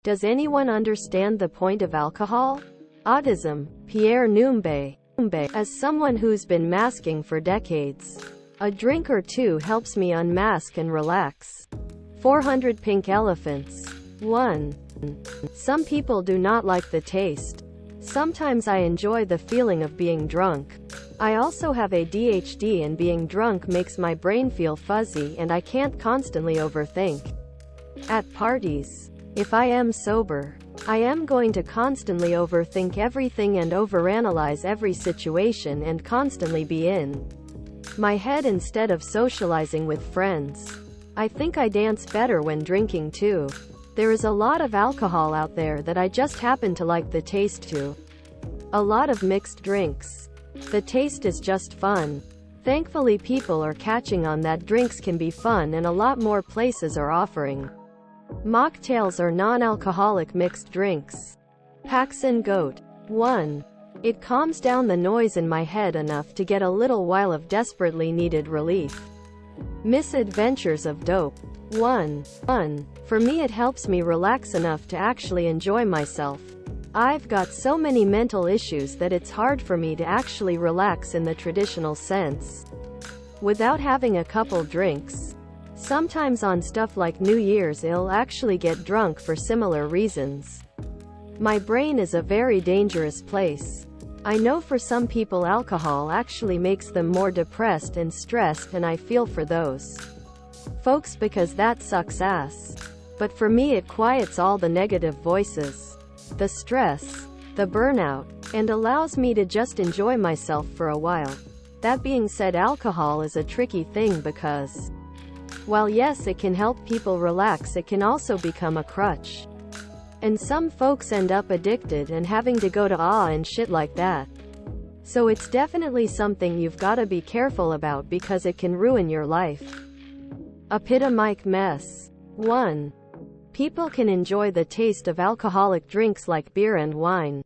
Does anyone understand the point of alcohol? Autism. Pierre Numbe. As someone who's been masking for decades, a drink or two helps me unmask and relax. 400 Pink Elephants. 1. Some people do not like the taste. Sometimes I enjoy the feeling of being drunk. I also have ADHD and being drunk makes my brain feel fuzzy and I can't constantly overthink. At parties, if I am sober, I am going to constantly overthink everything and overanalyze every situation and constantly be in my head instead of socializing with friends. I think I dance better when drinking too. There is a lot of alcohol out there that I just happen to like the taste to. A lot of mixed drinks. The taste is just fun. Thankfully people are catching on that drinks can be fun and a lot more places are offering mocktails or non-alcoholic mixed drinks. Paxson Goat. 1. It calms down the noise in my head enough to get a little while of desperately needed relief. Misadventures of Dope. 1. For me it helps me relax enough to actually enjoy myself. I've got so many mental issues that it's hard for me to actually relax in the traditional sense without having a couple drinks. Sometimes on stuff like New Year's I'll actually get drunk for similar reasons. My brain is a very dangerous place. I know for some people alcohol actually makes them more depressed and stressed, and I feel for those folks because that sucks ass. But for me it quiets all the negative voices, the stress, the burnout, and allows me to just enjoy myself for a while. That being said, alcohol is a tricky thing because, while yes it can help people relax, it can also become a crutch. And some folks end up addicted and having to go to and shit like that. So it's definitely something you've gotta be careful about because it can ruin your life. Epidemic mess. 1. People can enjoy the taste of alcoholic drinks like beer and wine.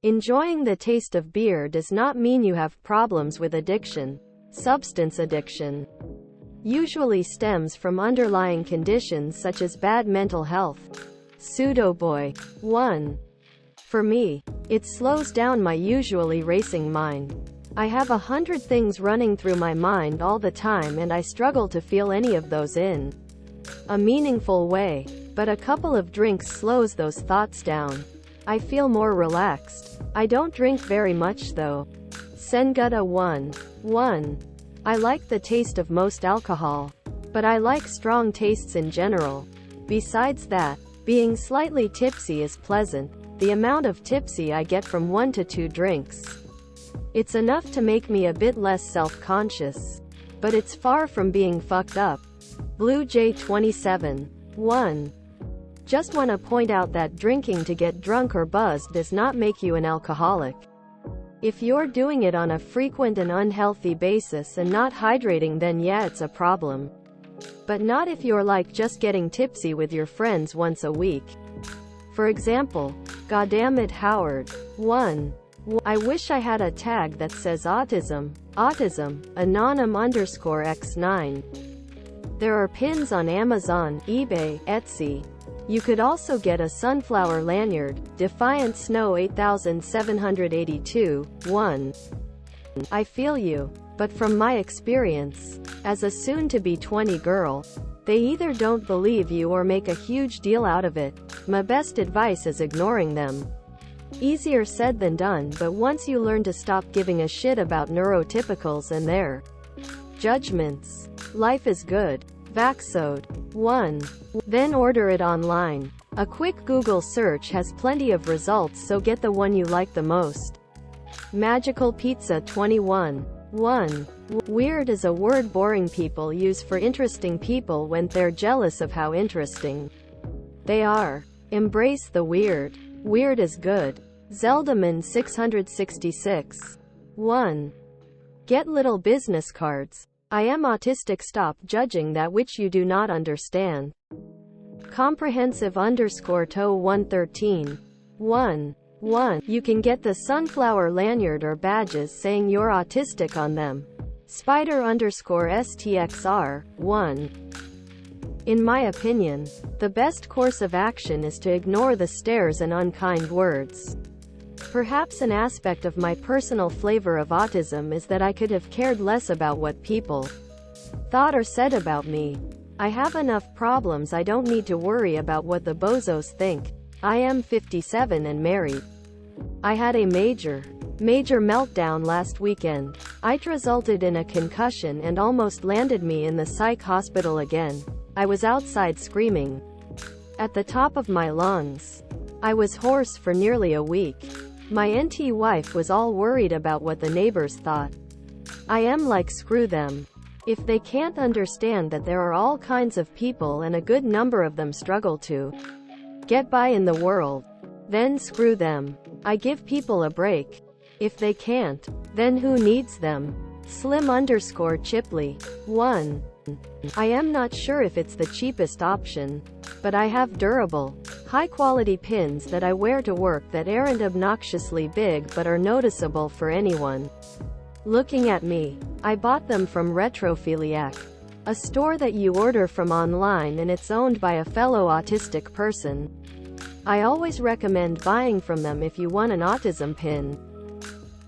Enjoying the taste of beer does not mean you have problems with addiction. Substance addiction usually stems from underlying conditions such as bad mental health. Pseudo Boy. 1. For me, it slows down my usually racing mind. I have 100 things running through my mind all the time and I struggle to feel any of those in a meaningful way. But a couple of drinks slows those thoughts down. I feel more relaxed. I don't drink very much though. Sengutta 1. I like the taste of most alcohol, but I like strong tastes in general. Besides that, being slightly tipsy is pleasant. The amount of tipsy I get from 1 to 2 drinks, it's enough to make me a bit less self-conscious. But it's far from being fucked up. Blue Jay 27. 1. Just want to point out that drinking to get drunk or buzzed does not make you an alcoholic. If you're doing it on a frequent and unhealthy basis and not hydrating, then yeah, it's a problem. But not if you're like just getting tipsy with your friends once a week. For example, Goddammit Howard. 1. I wish I had a tag that says autism, anonym_x9. There are pins on Amazon, eBay, Etsy. You could also get a sunflower lanyard, Defiant Snow 8782, 1. I feel you. But from my experience, as a soon-to-be 20 girl, they either don't believe you or make a huge deal out of it. My best advice is ignoring them. Easier said than done, but once you learn to stop giving a shit about neurotypicals and their judgments, life is good. Vaxode. 1. Then order it online. A quick Google search has plenty of results, so get the one you like the most. Magical Pizza 21. 1. Weird is a word boring people use for interesting people when they're jealous of how interesting they are. Embrace the weird. Weird is good. Zeldaman 666. 1. Get little business cards. I am autistic. Stop judging that which you do not understand. Comprehensive_toe 113. 1. You can get the sunflower lanyard or badges saying you're autistic on them. Spider_STXR 1. In my opinion, the best course of action is to ignore the stares and unkind words. Perhaps an aspect of my personal flavor of autism is that I could have cared less about what people thought or said about me. I have enough problems, I don't need to worry about what the bozos think. I am 57 and married. I had a major meltdown last weekend. It resulted in a concussion and almost landed me in the psych hospital again. I was outside screaming at the top of my lungs. I was hoarse for nearly a week. My NT wife was all worried about what the neighbors thought. I am like, screw them. If they can't understand that there are all kinds of people and a good number of them struggle to get by in the world, then screw them. I give people a break. If they can't, then who needs them? Slim_Chipley. 1. I am not sure if it's the cheapest option, but I have durable, high-quality pins that I wear to work that aren't obnoxiously big but are noticeable for anyone looking at me. I bought them from Retrophiliac, a store that you order from online and it's owned by a fellow autistic person. I always recommend buying from them if you want an autism pin.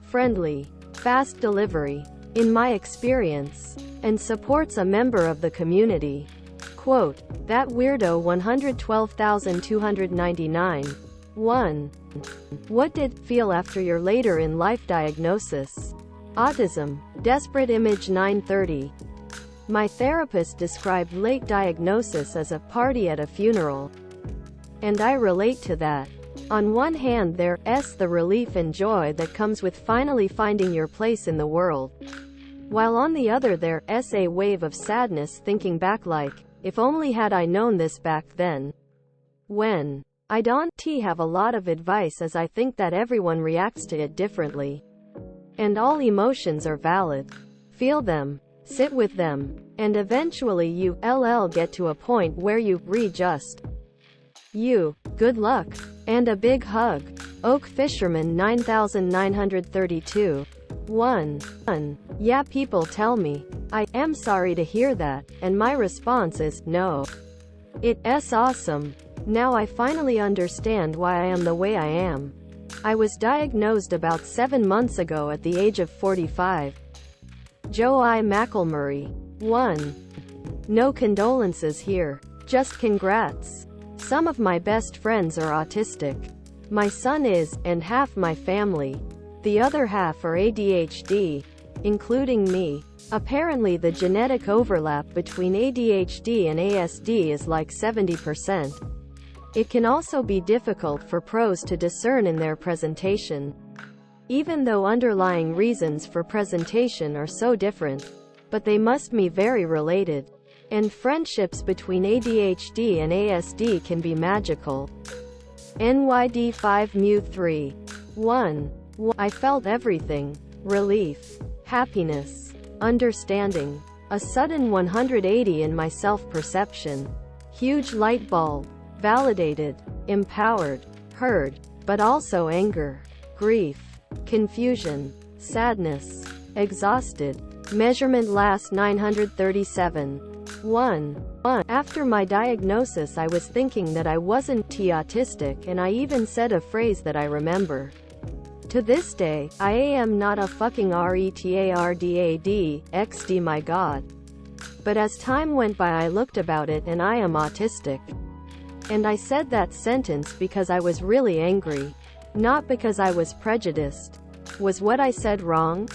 Friendly, fast delivery, in my experience, and supports a member of the community. Quote, that weirdo 112,299. 1. What did feel after your later in life diagnosis? Autism. Desperate Image 930. My therapist described late diagnosis as a party at a funeral. And I relate to that. On one hand there's the relief and joy that comes with finally finding your place in the world, while on the other there's a wave of sadness thinking back like, if only had I known this back then. When I don't have a lot of advice as I think that everyone reacts to it differently. And all emotions are valid. Feel them, sit with them, and eventually you get to a point where you readjust. Good luck. And a big hug. Oak Fisherman 9932. 1. Yeah, people tell me, I am sorry to hear that, and my response is, no. It's awesome. Now I finally understand why I am the way I am. I was diagnosed about 7 months ago at the age of 45. Joe I. McElmurray. 1. No condolences here. Just congrats. Some of my best friends are autistic. My son is, and half my family. The other half are ADHD, including me. Apparently the genetic overlap between ADHD and ASD is like 70%. It can also be difficult for pros to discern in their presentation, even though underlying reasons for presentation are so different, but they must be very related. And friendships between ADHD and ASD can be magical. NYD5mu3. 1. I felt everything. Relief, happiness, understanding, a sudden 180 in my self-perception, huge light bulb, validated, empowered, heard, but also anger, grief, confusion, sadness, exhausted. Measurement last 937. 1. After my diagnosis I was thinking that I wasn't autistic, and I even said a phrase that I remember to this day, I am not a fucking retardad, XD my god. But as time went by I looked about it and I am autistic. And I said that sentence because I was really angry. Not because I was prejudiced. Was what I said wrong?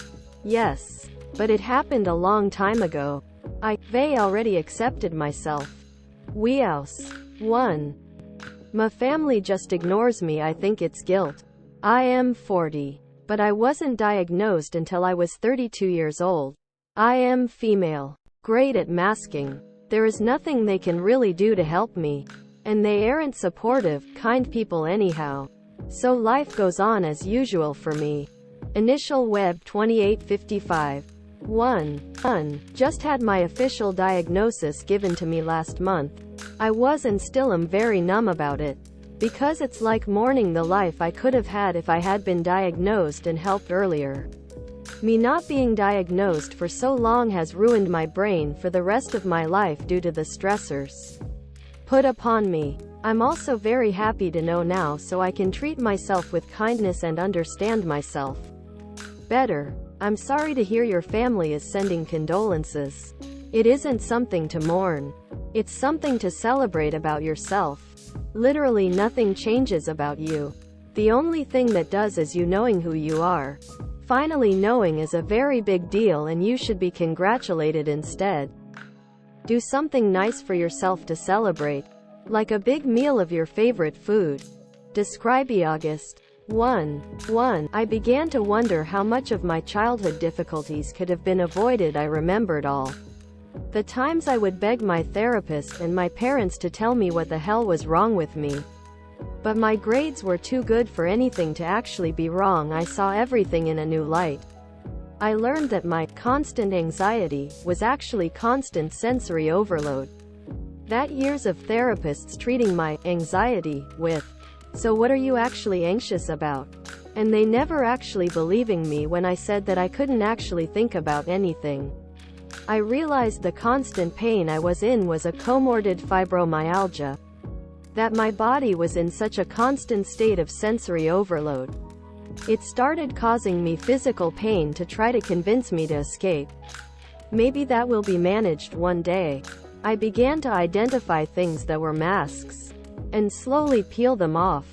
Yes. But it happened a long time ago. They already accepted myself. Weos. 1. My family just ignores me. I think it's guilt. I am 40. But I wasn't diagnosed until I was 32 years old. I am female. Great at masking. There is nothing they can really do to help me. And they aren't supportive, kind people anyhow. So life goes on as usual for me. Initial Web 2855. 1. Just had my official diagnosis given to me last month. I was and still am very numb about it. Because it's like mourning the life I could have had if I had been diagnosed and helped earlier. Me not being diagnosed for so long has ruined my brain for the rest of my life due to the stressors put upon me. I'm also very happy to know now so I can treat myself with kindness and understand myself better. I'm sorry to hear your family is sending condolences. It isn't something to mourn. It's something to celebrate about yourself. Literally nothing changes about you. The only thing that does is you knowing who you are. Finally knowing is a very big deal and you should be congratulated instead. Do something nice for yourself to celebrate. Like a big meal of your favorite food. Describe August 1. I began to wonder how much of my childhood difficulties could have been avoided. I remembered all the times I would beg my therapist and my parents to tell me what the hell was wrong with me. But my grades were too good for anything to actually be wrong. I saw everything in a new light. I learned that my constant anxiety was actually constant sensory overload. That years of therapists treating my anxiety with, "So what are you actually anxious about?" And they never actually believing me when I said that I couldn't actually think about anything. I realized the constant pain I was in was a comorbid fibromyalgia. That my body was in such a constant state of sensory overload. It started causing me physical pain to try to convince me to escape. Maybe that will be managed one day. I began to identify things that were masks and slowly peel them off.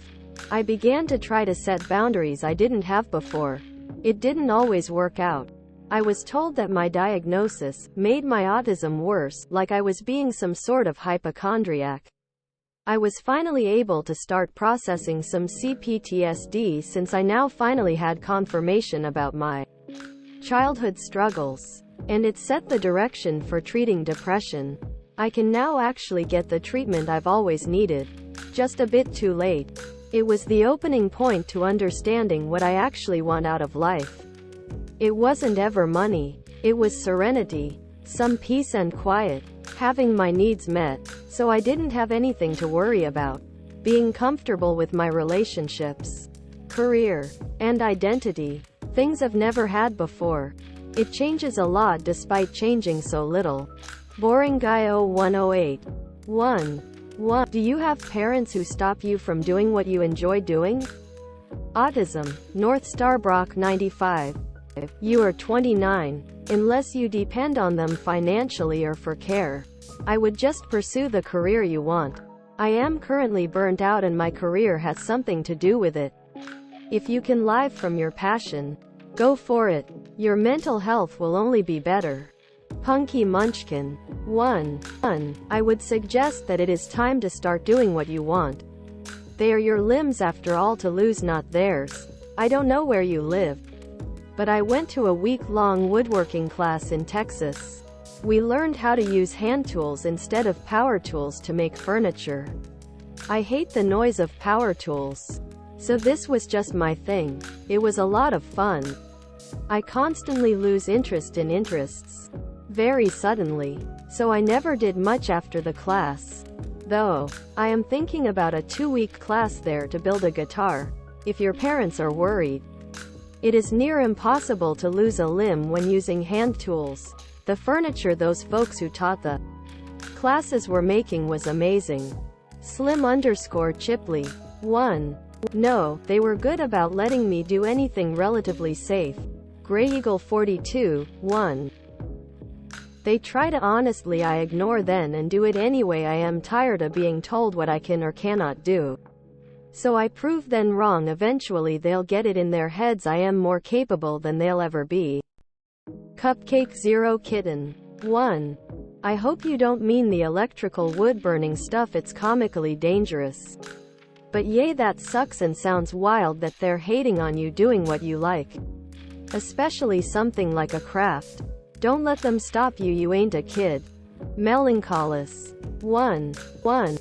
I began to try to set boundaries I didn't have before. It didn't always work out. I was told that my diagnosis made my autism worse, like I was being some sort of hypochondriac. I was finally able to start processing some CPTSD since I now finally had confirmation about my childhood struggles. And it set the direction for treating depression. I can now actually get the treatment I've always needed. Just a bit too late. It was the opening point to understanding what I actually want out of life. It wasn't ever money. It was serenity, some peace and quiet, having my needs met, so I didn't have anything to worry about. Being comfortable with my relationships, career, and identity. Things I've never had before. It changes a lot despite changing so little. Boring Guy 0108. 1. Do you have parents who stop you from doing what you enjoy doing? Autism. North Star Brock 95. You are 29. Unless you depend on them financially or for care, I would just pursue the career you want. I am currently burnt out and my career has something to do with it. If you can live from your passion, go for it. Your mental health will only be better. Punky Munchkin. 1. I would suggest that it is time to start doing what you want. They are your limbs after all to lose, not theirs. I don't know where you live, but I went to a week-long woodworking class in Texas. We learned how to use hand tools instead of power tools to make furniture. I hate the noise of power tools, so this was just my thing. It was a lot of fun. I constantly lose interest in interests very suddenly, so I never did much after the class. Though, I am thinking about a 2-week class there to build a guitar, if your parents are worried. It is near impossible to lose a limb when using hand tools. The furniture those folks who taught the classes were making was amazing. Slim_Chipley. 1. No, they were good about letting me do anything relatively safe. Grey Eagle 42. 1. They try to honestly. I ignore then and do it anyway. I am tired of being told what I can or cannot do. So I prove them wrong. Eventually they'll get it in their heads I am more capable than they'll ever be. Cupcake Zero Kitten. 1. I hope you don't mean the electrical wood burning stuff. It's comically dangerous. But yay, that sucks and sounds wild that they're hating on you doing what you like. Especially something like a craft. Don't let them stop you. You ain't a kid. Melancholis. 1.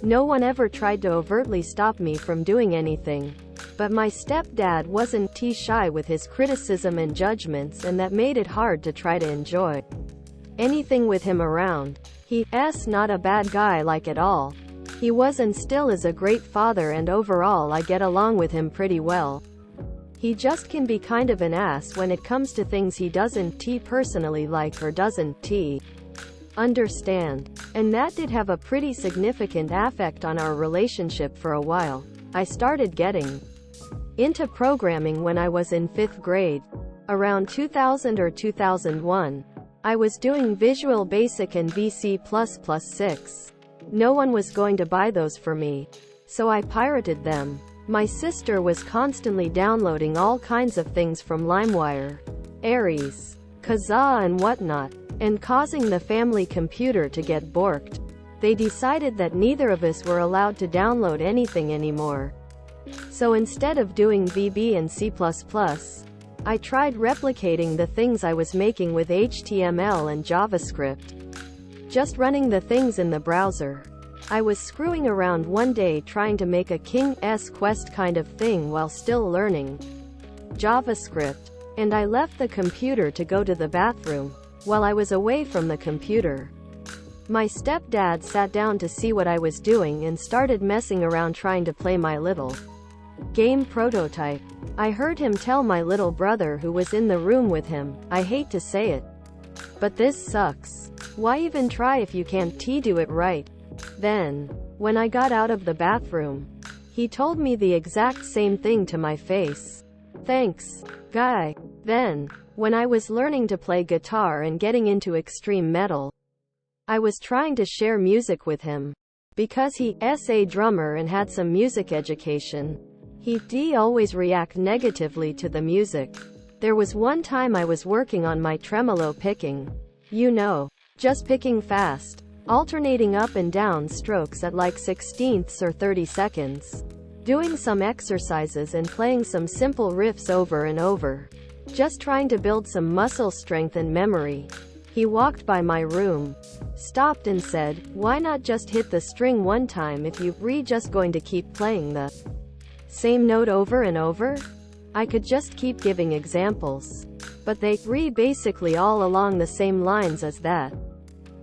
No one ever tried to overtly stop me from doing anything. But my stepdad wasn't too shy with his criticism and judgments, and that made it hard to try to enjoy anything with him around. He's not a bad guy like at all. He was and still is a great father, and overall I get along with him pretty well. He just can be kind of an ass when it comes to things he doesn't personally like or doesn't understand. And that did have a pretty significant effect on our relationship for a while. I started getting into programming when I was in 5th grade. Around 2000 or 2001. I was doing Visual Basic and VC++ 6. No one was going to buy those for me, so I pirated them. My sister was constantly downloading all kinds of things from LimeWire, Ares, Kazaa and whatnot, and causing the family computer to get borked. They decided that neither of us were allowed to download anything anymore. So instead of doing VB and C++, I tried replicating the things I was making with HTML and JavaScript. Just running the things in the browser. I was screwing around one day trying to make a King's Quest kind of thing while still learning JavaScript. And I left the computer to go to the bathroom. While I was away from the computer, my stepdad sat down to see what I was doing and started messing around trying to play my little game prototype. I heard him tell my little brother who was in the room with him, "I hate to say it, but this sucks. Why even try if you can't do it right?" Then, when I got out of the bathroom, he told me the exact same thing to my face. "Thanks, guy." Then, when I was learning to play guitar and getting into extreme metal, I was trying to share music with him. Because he's a drummer and had some music education, he'd always react negatively to the music. There was one time I was working on my tremolo picking. You know, just picking fast, alternating up and down strokes at like 16ths or 30 seconds. Doing some exercises and playing some simple riffs over and over. Just trying to build some muscle strength and memory. He walked by my room, stopped and said, "Why not just hit the string one time if you're just going to keep playing the same note over and over?" I could just keep giving examples, but they basically all along the same lines as that.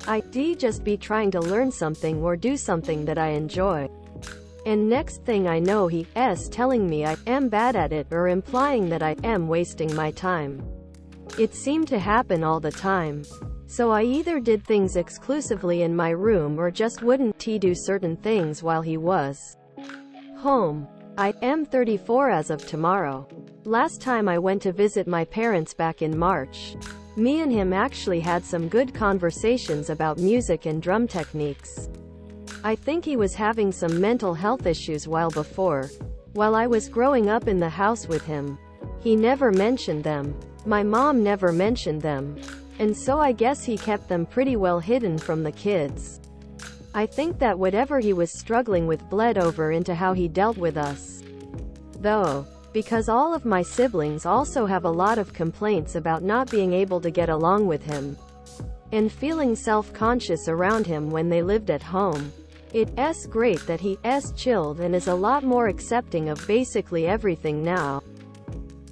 I'd just be trying to learn something or do something that I enjoy. And next thing I know he's telling me I am bad at it or implying that I am wasting my time. It seemed to happen all the time. So I either did things exclusively in my room or just wouldn't do certain things while he was home. I am 34 as of tomorrow. Last time I went to visit my parents back in March, me and him actually had some good conversations about music and drum techniques. I think he was having some mental health issues while I was growing up in the house with him. He never mentioned them. My mom never mentioned them. And so I guess he kept them pretty well hidden from the kids. I think that whatever he was struggling with bled over into how he dealt with us. Though, because all of my siblings also have a lot of complaints about not being able to get along with him, and feeling self-conscious around him when they lived at home. It's great that he's chilled and is a lot more accepting of basically everything now.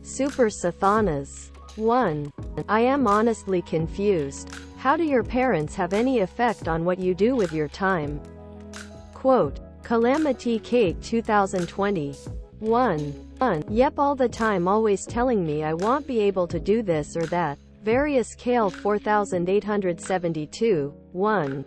Super Sathanas. 1. I am honestly confused. How do your parents have any effect on what you do with your time? Quote, Calamity Kate 2020. 1. Yep, all the time always telling me I won't be able to do this or that. Various Kale 4872. 1.